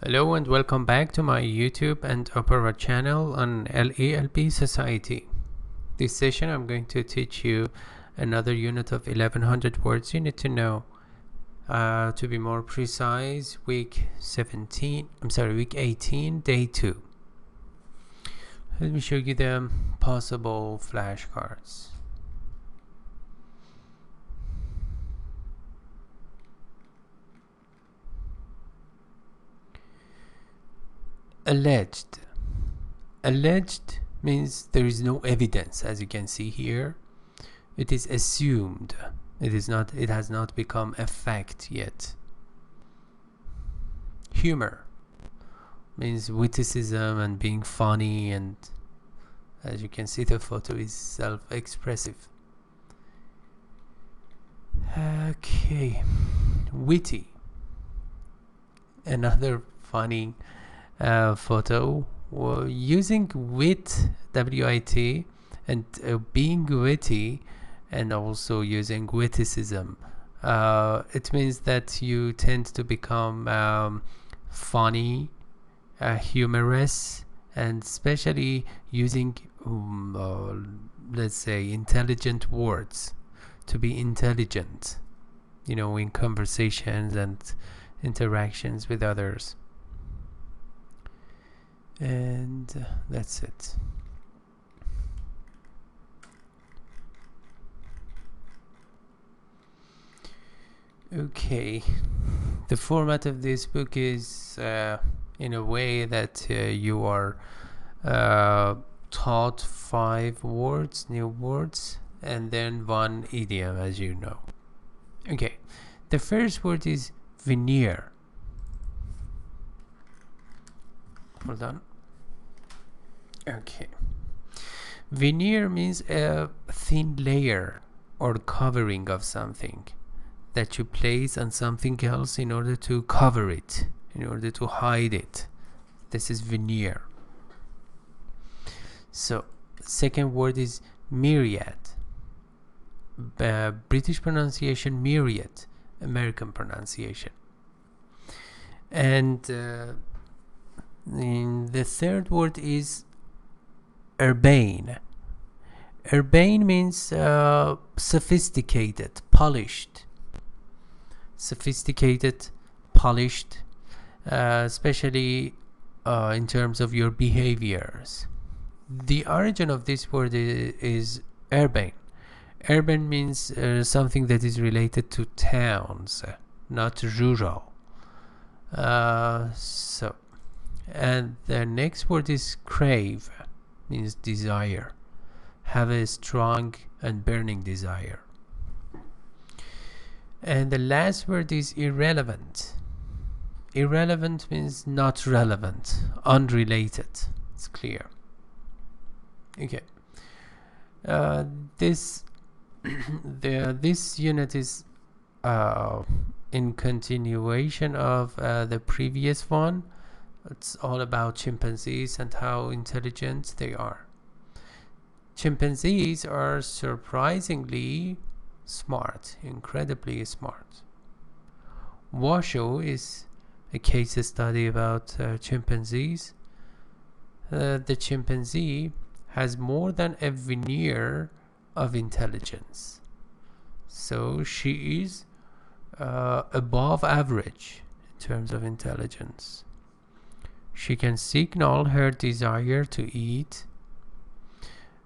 Hello and welcome back to my YouTube and Opera channel on LELB Society. This session I'm going to teach you another unit of 1100 words you need to know. To be more precise, week 18, day 2. Let me show you the possible flashcards. Alleged. Alleged means there is no evidence, as you can see here. It is assumed. It has not become a fact yet. Humor means witticism and being funny, and as you can see the photo is self-expressive. Okay. Witty. Another funny photo. Using wit, W-I-T, and being witty, and also using witticism. It means that you tend to become funny, humorous, and especially using let's say intelligent words, to be intelligent, you know, in conversations and interactions with others. And that's it. Okay, the format of this book is in a way that you are taught 5 words, new words, and then 1 idiom, as you know. Okay, the first word is veneer. Hold on. Okay. Veneer means a thin layer or covering of something that you place on something else in order to cover it, in order to hide it. This is veneer. So, second word is myriad. British pronunciation myriad, American pronunciation. And the third word is urbane. Urbane means sophisticated, polished. Sophisticated, polished, especially in terms of your behaviors. The origin of this word is urbane. Urban means something that is related to towns, not rural. And the next word is crave, means desire. Have a strong and burning desire. And the last word is irrelevant. Irrelevant means not relevant, unrelated. It's clear. Okay. This unit is in continuation of the previous one. It's all about chimpanzees and how intelligent they are. Chimpanzees are surprisingly smart, incredibly smart. Washoe is a case study about chimpanzees. The chimpanzee has more than a veneer of intelligence. So she is above average in terms of intelligence. She can signal her desire to eat.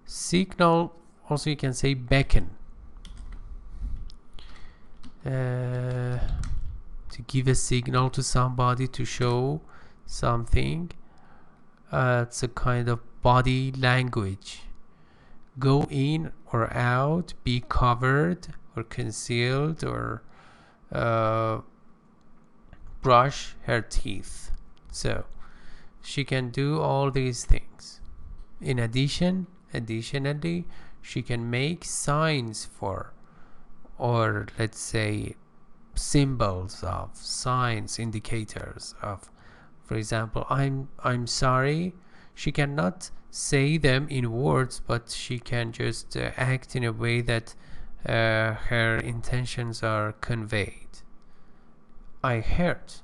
Signal, also you can say beckon. To give a signal to somebody to show something. It's a kind of body language. Go in or out, be covered or concealed, or brush her teeth. So she can do all these things. In additionally, she can make signs for, or let's say symbols of, signs, indicators of, for example, I'm sorry. She cannot say them in words, but she can just act in a way that her intentions are conveyed. I hurt.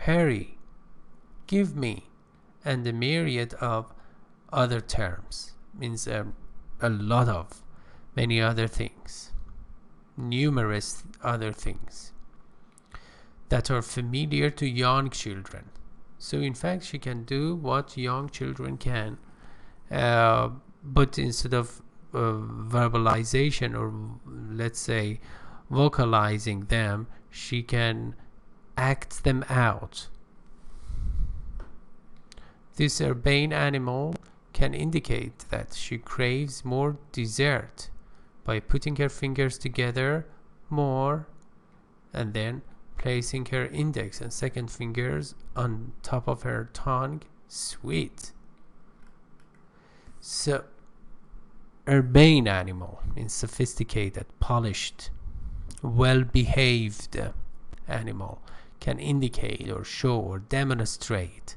hurry, give me, and a myriad of other terms. Means a lot of many other things, numerous other things that are familiar to young children. So in fact she can do what young children can, but instead of verbalization, or let's say vocalizing them, she can act them out. This urbane animal can indicate that she craves more dessert by putting her fingers together more and then placing her index and second fingers on top of her tongue. Sweet. So urbane animal means sophisticated, polished, well-behaved animal, can indicate or show or demonstrate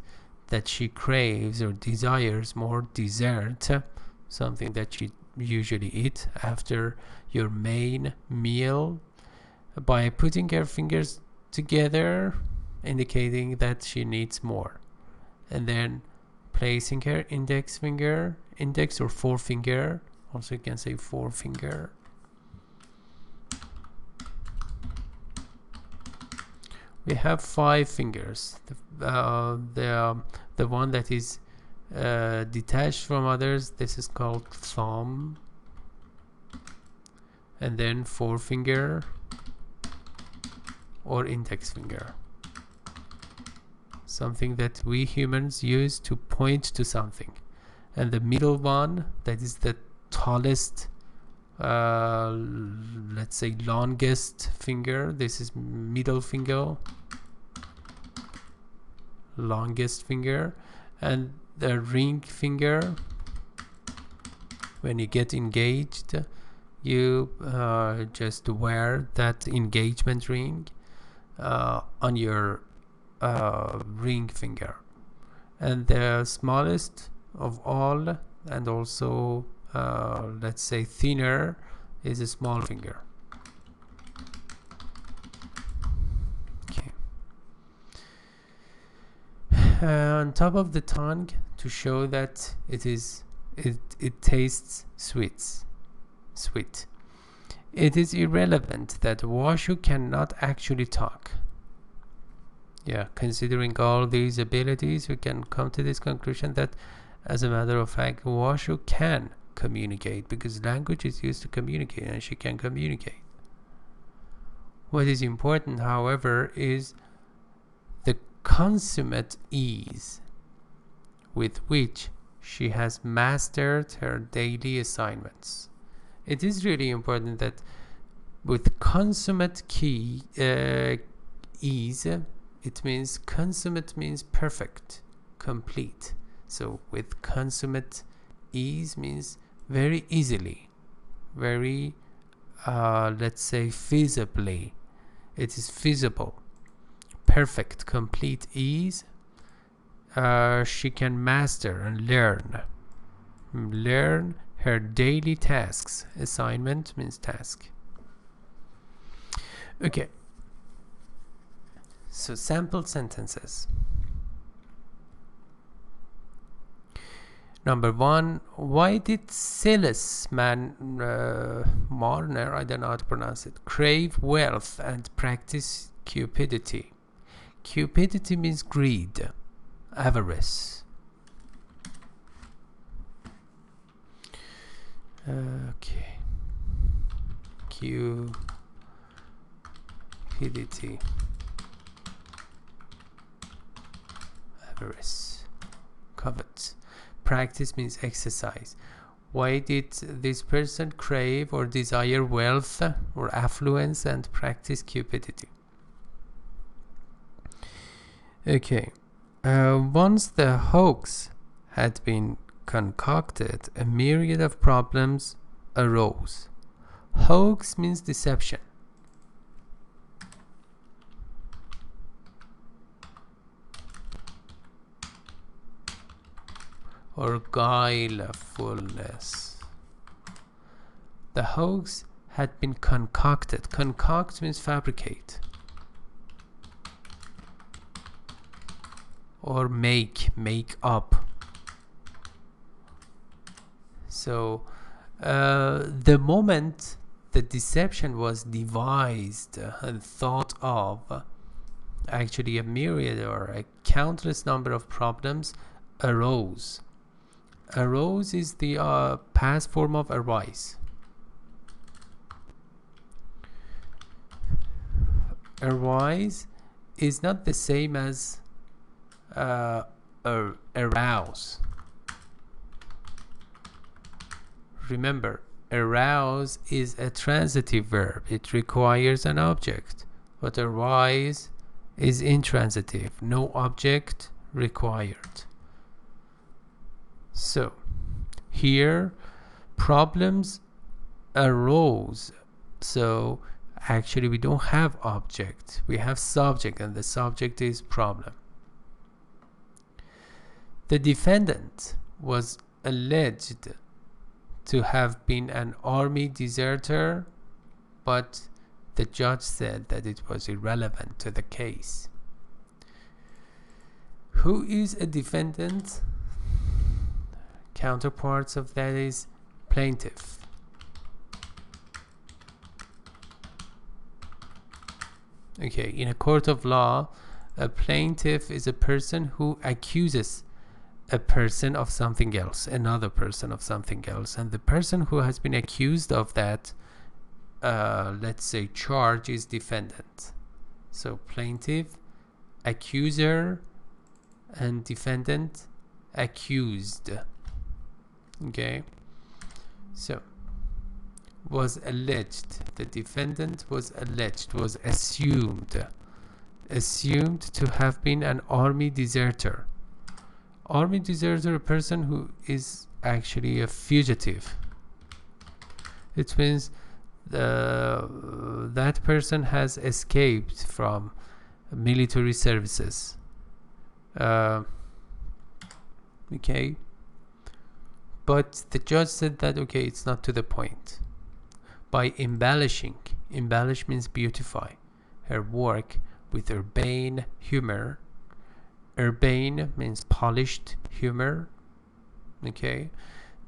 that she craves or desires more dessert, something that you usually eat after your main meal, by putting her fingers together, indicating that she needs more, and then placing her index finger, index or forefinger, also you can say forefinger, we have 5 fingers. The one that is detached from others, this is called thumb, and then forefinger or index finger, something that we humans use to point to something. And the middle one, that is the tallest, let's say longest finger, this is middle finger, longest finger. And the ring finger, when you get engaged, you just wear that engagement ring on your ring finger. And the smallest of all, and also let's say thinner, is a small finger. Okay. On top of the tongue, to show that it tastes sweet. It is irrelevant that Washu cannot actually talk. Yeah, considering all these abilities, we can come to this conclusion that, as a matter of fact, Washu can communicate, because language is used to communicate, and she can communicate. What is important, however, is the consummate ease with which she has mastered her daily assignments. It is really important that with consummate ease, it means consummate means perfect, complete. So with consummate ease means very easily, very let's say feasibly. It is feasible. Perfect, complete ease. She can master and learn her daily tasks. Assignment means task. Okay. So sample sentences. Number 1, why did Silas Marner, I don't know how to pronounce it, crave wealth and practice cupidity? Cupidity means greed, avarice. Okay. Cupidity. Avarice. Covet. Practice means exercise. Why did this person crave or desire wealth or affluence and practice cupidity? Okay. Once the hoax had been concocted, a myriad of problems arose. Hoax means deception. Or guilefulness. The hoax had been concocted. Concoct means fabricate. or make up. So the moment the deception was devised and thought of, actually a myriad or a countless number of problems arose. Arose is the past form of arise. Arise is not the same as arouse. Remember, arouse is a transitive verb. It requires an object. But arise is intransitive. No object required. So, here, problems arose. So, actually we don't have object. We have subject, and the subject is problem. The defendant was alleged to have been an army deserter, but the judge said that it was irrelevant to the case. Who is a defendant? Counterparts of that is plaintiff. Okay, in a court of law, a plaintiff is a person who accuses a person of something else, another person of something else, and the person who has been accused of that, let's say, charge is defendant. So plaintiff, accuser, and defendant, accused. Okay, so was alleged. The defendant was alleged, was assumed to have been an army deserter. Army deserter, a person who is actually a fugitive. It means that person has escaped from military services. Okay, but the judge said that okay, it's not to the point. By embellishing, embellish means beautify, her work with urbane humor. Urbane means polished humor. Okay,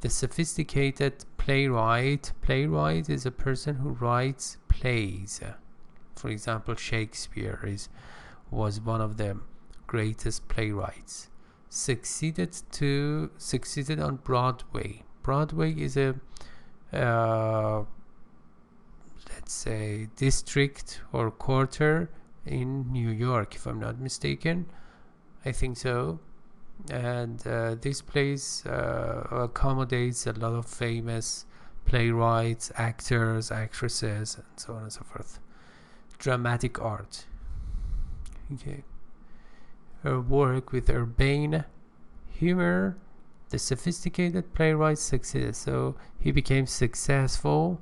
the sophisticated playwright. Playwright is a person who writes plays. For example, Shakespeare was one of the greatest playwrights. Succeeded on Broadway. Broadway is a let's say district or quarter in New York, if I'm not mistaken. I think so. And this place accommodates a lot of famous playwrights, actors, actresses, and so on and so forth. Dramatic art. Okay. Her work with urbane humor, the sophisticated playwright succeeded. So he became successful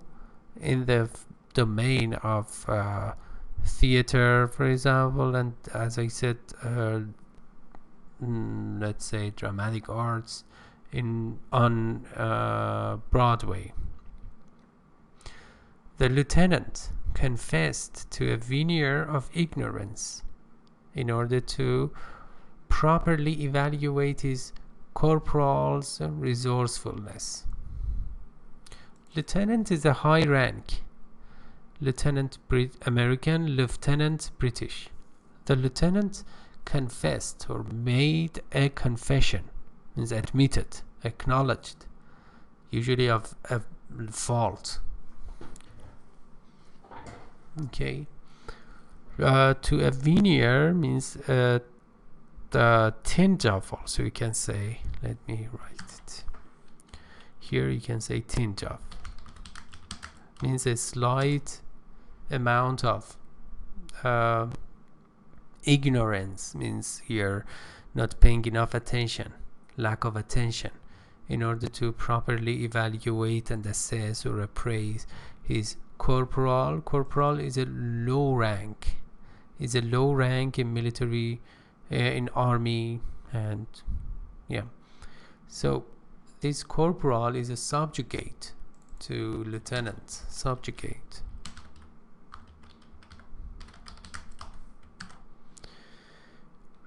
in the domain of theater, for example, and as I said, let's say dramatic arts on Broadway. The lieutenant confessed to a veneer of ignorance in order to properly evaluate his corporal's resourcefulness. Lieutenant is a high rank. Lieutenant American, lieutenant British. The lieutenant confessed or made a confession, means admitted, acknowledged, usually of a fault. Okay. To a veneer means the tinge of, also you can say, let me write it here, you can say tinge of, means a slight amount of ignorance, means here not paying enough attention, lack of attention, in order to properly evaluate and assess or appraise his corporal. Corporal is a low rank, in military, in army, and yeah. So this corporal is a subjugate to lieutenant, subjugate.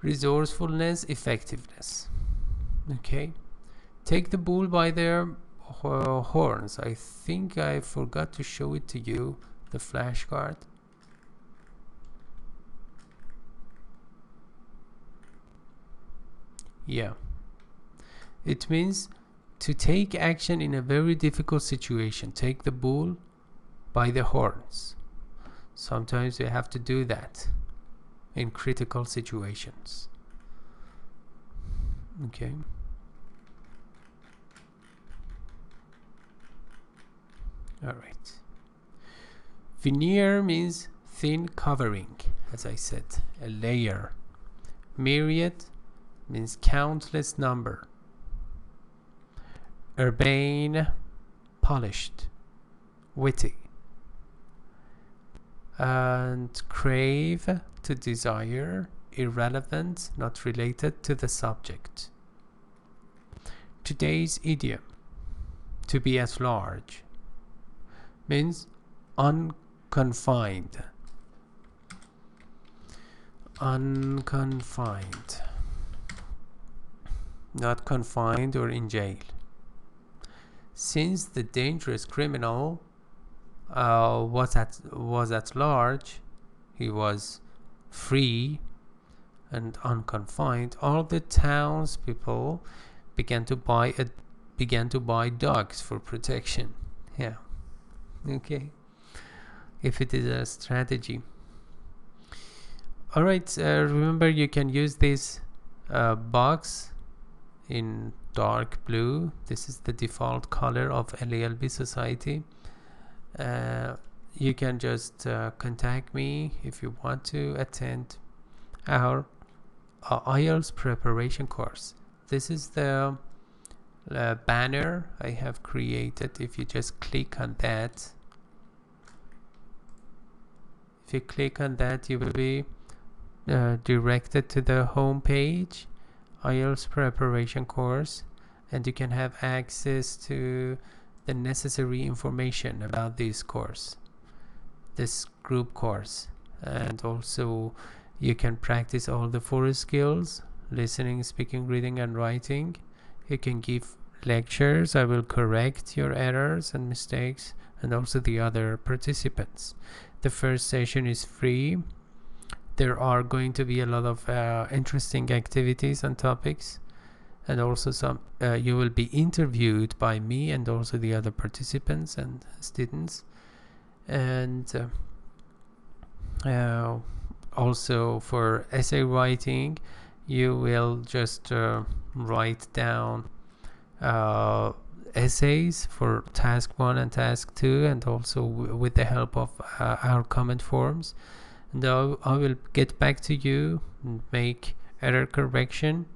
resourcefulness, effectiveness. Okay, take the bull by their horns. I think I forgot to show it to you, the flashcard. Yeah, it means to take action in a very difficult situation. Take the bull by the horns. Sometimes you have to do that in critical situations. Okay. All right. Veneer means thin covering, as I said, a layer. Myriad means countless number. Urbane, polished, witty. And crave, to desire, irrelevant, not related to the subject. Today's idiom, to be at large, means unconfined. Unconfined, not confined or in jail. Since the dangerous criminal was at large, he was free and unconfined, all the townspeople began to buy dogs for protection. Yeah. Okay. If it is a strategy. All right. Remember, you can use this box in dark blue. This is the default color of LELB Society. You can just contact me if you want to attend our IELTS preparation course. This is the banner I have created. If you just click on that, you will be directed to the home page, IELTS preparation course, and you can have access to the necessary information about this course, this group course. And also you can practice all the 4 skills: listening, speaking, reading, and writing. You can give lectures. I will correct your errors and mistakes, and also the other participants. The first session is free. There are going to be a lot of interesting activities and topics, and also some you will be interviewed by me and also the other participants and students. And also for essay writing, you will just write down essays for task 1 and task 2, and also with the help of our comment forms. And I will get back to you and make error correction.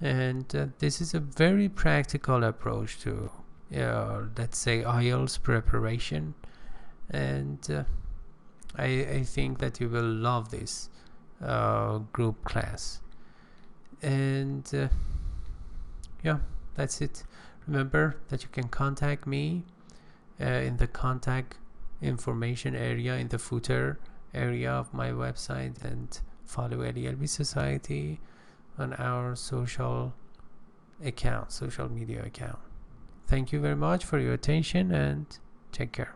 And this is a very practical approach to let's say IELTS preparation. And I think that you will love this group class. And yeah, that's it. Remember that you can contact me in the contact information area in the footer area of my website, and follow LELB Society on our social media account. Thank you very much for your attention, and take care.